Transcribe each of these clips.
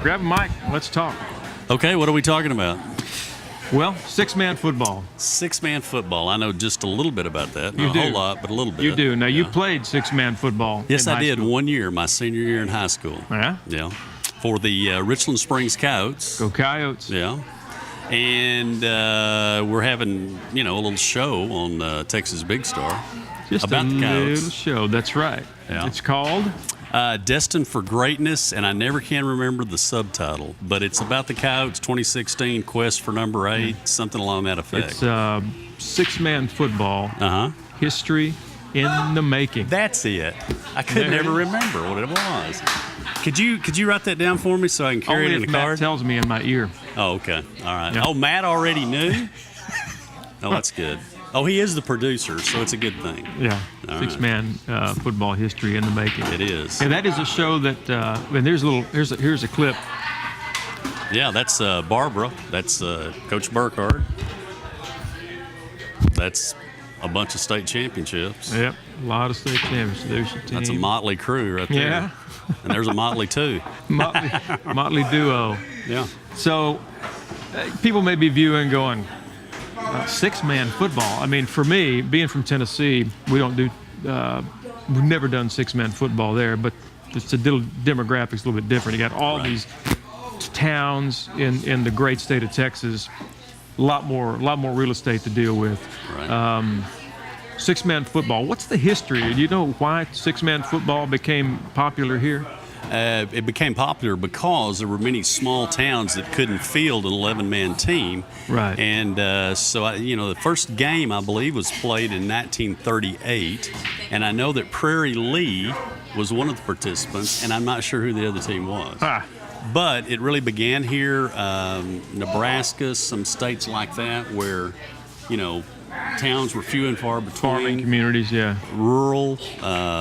Grab a mic. Let's talk. Okay, what are we talking about? Well, six-man football. Six-man football. I know just a little bit about that. You Not do. a whole lot, but a little bit. You do. Now, you Yeah. played six-man football. Yes, in I high did. school. 1 year, my senior year in high school. Yeah? Yeah. For the Richland Spring Coyotes. Go Coyotes. Yeah. And we're having, a little show on Texas Big Star Just about a the Coyotes. little show. That's right. Yeah. It's called? Destined for Greatness, and I never can remember the subtitle, but it's about the Coyotes 2016 Quest for Number 8, something along that effect. It's six-man football. Uh-huh. History in the making. That's it. I could There never it is. remember what it was. Could you write that down for me so I can carry Only it in if the Matt car? tells me in my ear. Oh, okay. All right. Yeah. Oh, Matt already knew? Oh, that's good. Oh, he is the producer, so it's a good thing. Yeah. All Six-man football history in the making. It is. And that is a show that, and here's a clip. Yeah, that's Barbara. That's Coach Burkhardt. That's a bunch of state championships. Yep. A lot of state championships. There's your team. That's a motley crew right there. Yeah. And there's a motley too. Motley duo. Yeah. So people may be viewing going, six-man football. I mean, for me, being from Tennessee, we don't do, we've never done six-man football there, but it's a little demographics a little bit different. You got all Right. these towns in the great state of Texas, a lot more real estate to deal with. Right. Six-man football. What's the history? Do you know why six-man football became popular here? It became popular because there were many small towns that couldn't field an 11-man team. Right. And so, the first game, I believe, was played in 1938. And I know that Prairie Lee was one of the participants, and I'm not sure who the other team was. Ah. But it really began here, Nebraska, some states like that, where, towns were few and far between. Farming communities, yeah. Rural,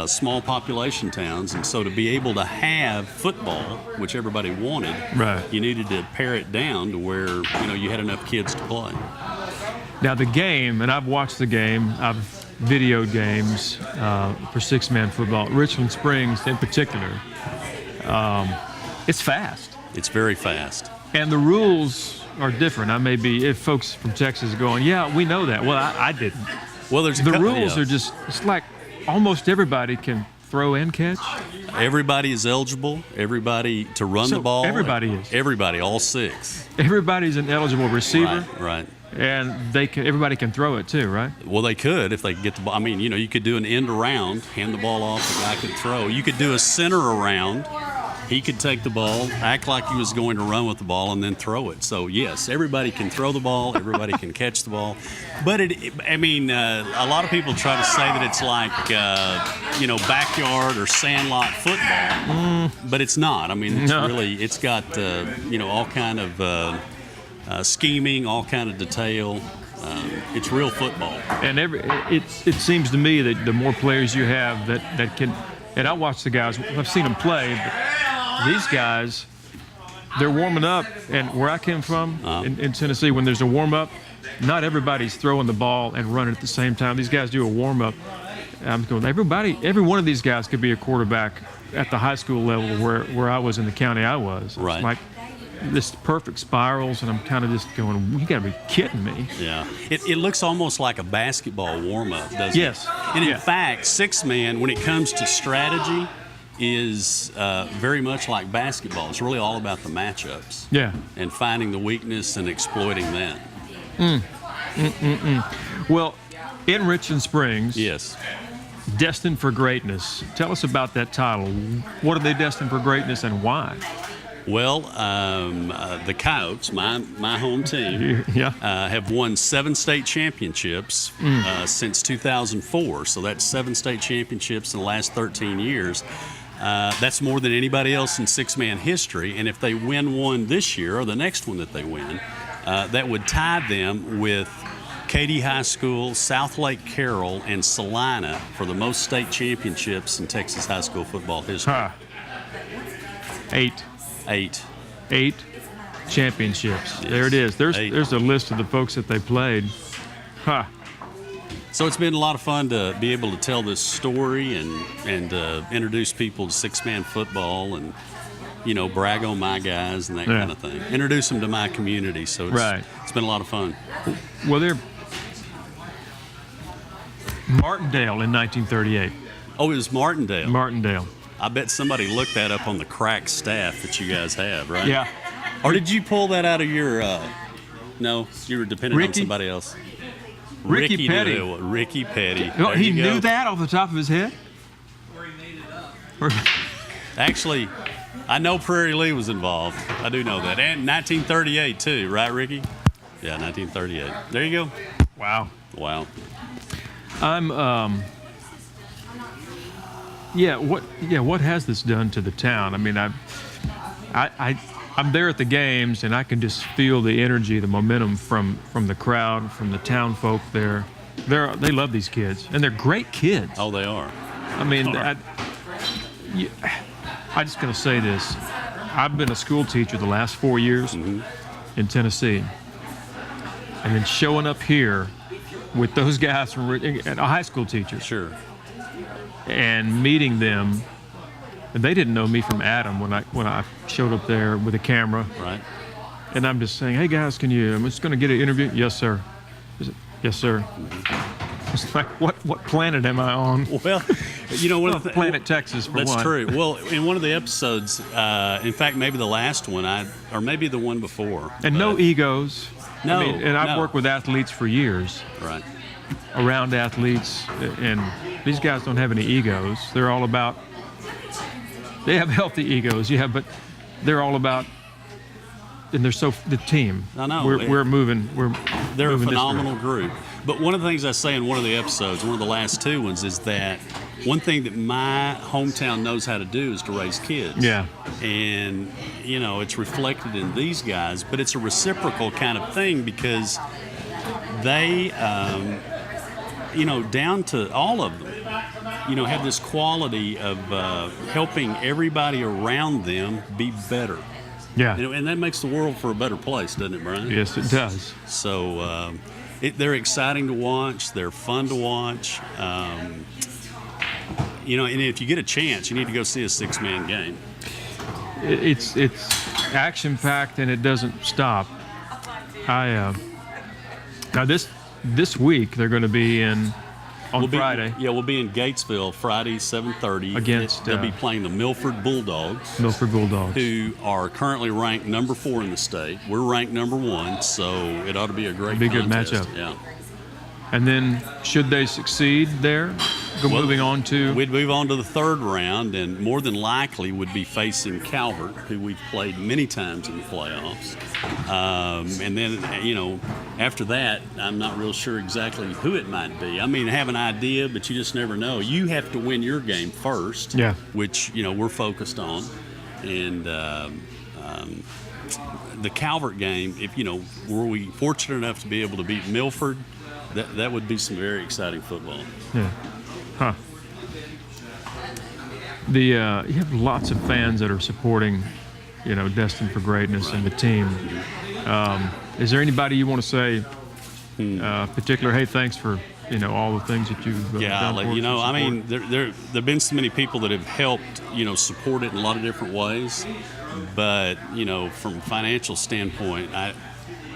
small population towns, and so to be able to have football, which everybody wanted, Right. you needed to pare it down to where you had enough kids to play. Now the game, and I've watched the game, I've videoed games for six-man football. Richland Springs in particular, it's fast. It's very fast. And the rules are different. I may be, if folks from Texas are going, yeah, we know that. Well, I didn't. Well, there's The rules are just, it's like almost everybody can throw and catch. everybody is eligible. Everybody to run So the ball. everybody is. Everybody, all six. Everybody's an eligible receiver, Right. and everybody can throw it too, right? Well, they could if they could get the ball. I mean, you could do an end around, hand the ball off, the guy could throw. You could do a center around. He could take the ball, act like he was going to run with the ball, and then throw it. So, yes, everybody can throw the ball. Everybody can catch the ball. But, a lot of people try to say that it's like, backyard or sandlot football. But it's not. I mean, it's No. really, it's got, all kind of scheming, all kind of detail. It's real football. And it seems to me that the more players you have that can, and I watch the guys, I've seen them play, but these guys, they're warming up, and where I came from in Tennessee, when there's a warm-up, not everybody's throwing the ball and running at the same time. These guys do a warm-up. I'm going, every one of these guys could be a quarterback at the high school level where I was in the county I was. Right. It's like this perfect spirals, and I'm kind of just going, you got to be kidding me. Yeah. It looks almost like a basketball warm-up, doesn't Yes. it? And Yeah. in fact, six-man, when it comes to strategy, is very much like basketball. It's really all about the matchups. Yeah. And finding the weakness and exploiting that. Well, in Richland Springs, Yes. Destined for Greatness. Tell us about that title. What are they destined for greatness, and why? Well, the Coyotes, my home team, Yeah. have won 7 state championships since 2004. So that's 7 state championships in the last 13 years. That's more than anybody else in six-man history. And if they win one this year, or the next one that they win, that would tie them with Katy High School, South Lake Carroll, and Salina for the most state championships in Texas high school football history. Huh. 8 championships. Yes. There it is. There's 8. a list of the folks that they played. Huh. So it's been a lot of fun to be able to tell this story and introduce people to six-man football and, brag on my guys and that kind of thing. Introduce them to my community. So it's been a lot of fun. Well, they're Martindale in 1938. Oh, it was Martindale. Martindale. I bet somebody looked that up on the crack staff that you guys have, right? Yeah. Or did you pull that out of your? No, you were dependent on somebody else. Ricky Petty. Ricky Petty. Oh, he knew that off the top of his head? Or he made it up. Actually, I know Prairie Lee was involved. I do know that. And 1938, too, right, Ricky? Yeah, 1938. There you go. Wow. Wow. What has this done to the town? I mean, I'm there at the games, and I can just feel the energy, the momentum from the crowd, from the town folk there. They love these kids, and they're great kids. Oh, they are. I mean, I'm just going to say this. I've been a school teacher the last 4 years in Tennessee, and then showing up here with those guys from a high school teacher. Sure. And meeting them. And they didn't know me from Adam when I showed up there with a camera. Right. And I'm just saying, hey guys, I'm just going to get an interview. Yes, sir. Yes, sir. It's like, what planet am I on? Well, one of the Planet Texas for that's one. true. Well, in one of the episodes, in fact, maybe the last one, or maybe the one before. And no egos. No. I've worked with athletes for years. Right. Around athletes, and these guys don't have any egos. They're all about. They have healthy egos, but they're all about, and they're the team. I know. We're moving. They're moving a phenomenal group. But one of the things I say in one of the episodes, one of the last two ones, is that one thing that my hometown knows how to do is to raise kids. Yeah. And, it's reflected in these guys, but it's a reciprocal kind of thing because they, down to all of them, have this quality of helping everybody around them be better. Yeah. And that makes the world for a better place, doesn't it, Brian? Yes, it does. So they're exciting to watch. They're fun to watch. And if you get a chance, you need to go see a six-man game. It's action-packed, and it doesn't stop. Now this week they're going to be on Friday. We'll be in Gatesville Friday, 7:30. Against they'll be playing the Milford Bulldogs. Who are currently ranked number 4 in the state. We're ranked number 1, so it ought to be a great good contest. matchup. Yeah. And then, should they succeed there, moving on to? We'd move on to the third round, and more than likely would be facing Calvert, who we've played many times in the playoffs. And then, after that, I'm not real sure exactly who it might be. I mean, I have an idea, but you just never know. You have to win your game first, which, we're focused on. And the Calvert game, if, were we fortunate enough to be able to beat Milford, that would be some very exciting football. Yeah. Huh. You have lots of fans that are supporting, Destined for Greatness and the team. Is there anybody you want to say, particular? Hey, thanks for all the things that you've done for us. I mean, there've been so many people that have helped, support it in a lot of different ways. But from a financial standpoint,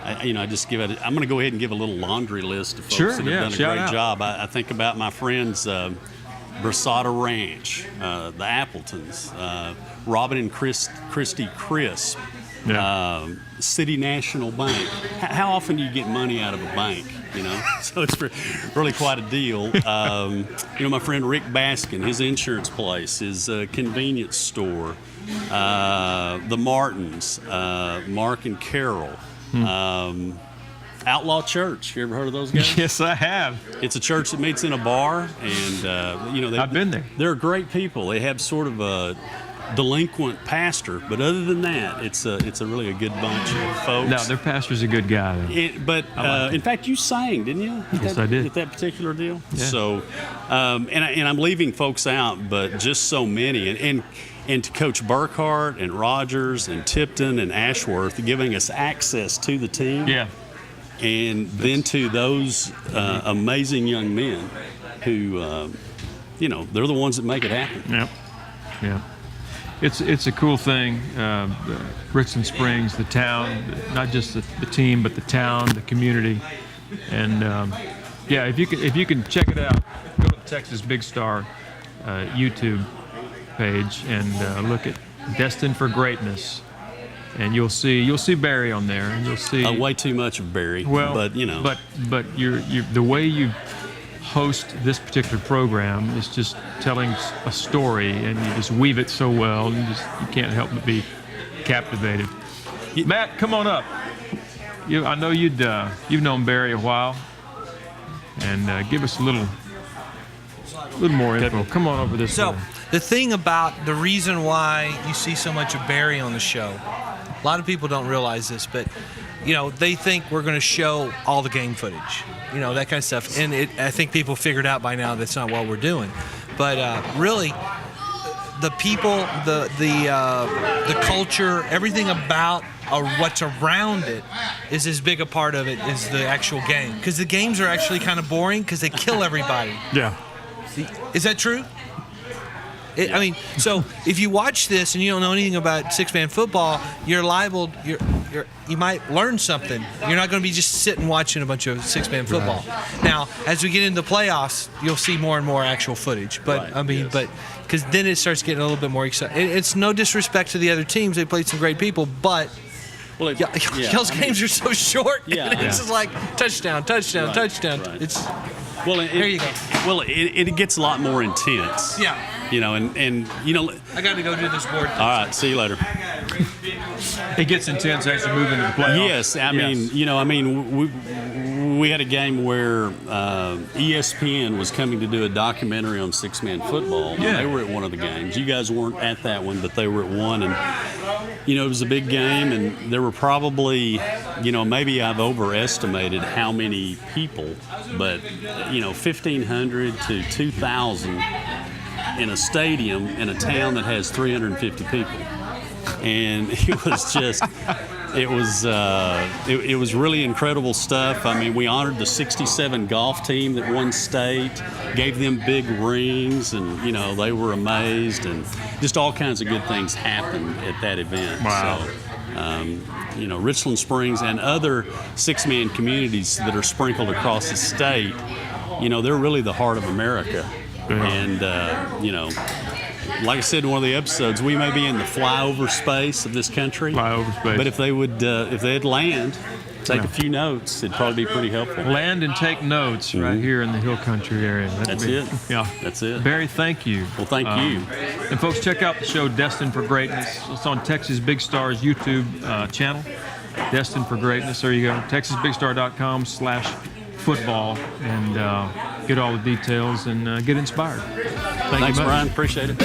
I just give it. I'm going to go ahead and give a little laundry list of folks that have done a great job. I think about my friends, Brasada Ranch, the Appletons, Robin and Christy Crisp, City National Bank. How often do you get money out of a bank? So it's really quite a deal. My friend Rick Baskin, his insurance place, his convenience store, the Martins, Mark and Carol. Outlaw Church. You ever heard of those guys? Yes, I have. It's a church that meets in a bar, and I've been there. They're great people. They have sort of a delinquent pastor, but other than that, it's a really a good bunch of folks. No, their pastor's a good guy. In fact, you sang, didn't you? Yes, I did. At that particular deal. Yeah. So, and I'm leaving folks out, but just so many, and to Coach Burkhart and Rogers and Tipton and Ashworth giving us access to the team. Yeah. And then to those amazing young men who, they're the ones that make it happen. Yeah, yeah. It's a cool thing. Richland Springs, the town, not just the team, but the town, the community, and if you can check it out, go to the Texas Big Star YouTube page and look at Destined for Greatness, and you'll see Barry on there, and you'll see way too much of Barry. Well, but you're the way you host this particular program is just telling a story, and you just weave it so well, and you can't help but be captivated. Matt, come on up. I know you've known Barry a while, and give us a little more info. Come on over this So way. the thing about the reason why you see so much of Barry on the show, a lot of people don't realize this, but they think we're going to show all the game footage, that kind of stuff. And I think people figured out by now that's not what we're doing. But really, the people, the culture, everything about what's around it is as big a part of it as the actual game. Because the games are actually kind of boring because they kill everybody. Yeah. Is that true? So if you watch this and you don't know anything about six-man football, you're liable. You might learn something. You're not going to be just sitting watching a bunch of six-man football. Right. Now, as we get into the playoffs, you'll see more and more actual footage. But right. Because then it starts getting a little bit more exciting. It's no disrespect to the other teams; they played some great people, but. Well, y'all's games are so short. Yeah, it's just like touchdown. Right. It's there you go. Well, it gets a lot more intense. Yeah. I got to go do this board. All right, see you later. It gets intense as you move into the playoffs. Yes, we had a game where ESPN was coming to do a documentary on six-man football. Yeah. They were at one of the games. You guys weren't at that one, but they were at one, and it was a big game, and there were probably, maybe I've overestimated how many people, but 1,500 to 2,000 in a stadium in a town that has 350 people. And it was just, it was really incredible stuff. I mean, we honored the 67 golf team that won state, gave them big rings, and, they were amazed, and just all kinds of good things happened at that event. Wow. So, Richland Springs and other six-man communities that are sprinkled across the state, they're really the heart of America. Yeah. And, like I said in one of the episodes, we may be in the flyover space of this country. But if they'd land, take a few notes, it'd probably be pretty helpful. Land and take notes right here in the Hill Country area. That's it. Yeah. That's it. Barry, thank you. Well, thank you. And folks, check out the show Destined for Greatness. It's on Texas Big Star's YouTube channel, Destined for Greatness. There you go, texasbigstar.com/football, and get all the details and get inspired. Thanks, Brian. Appreciate it.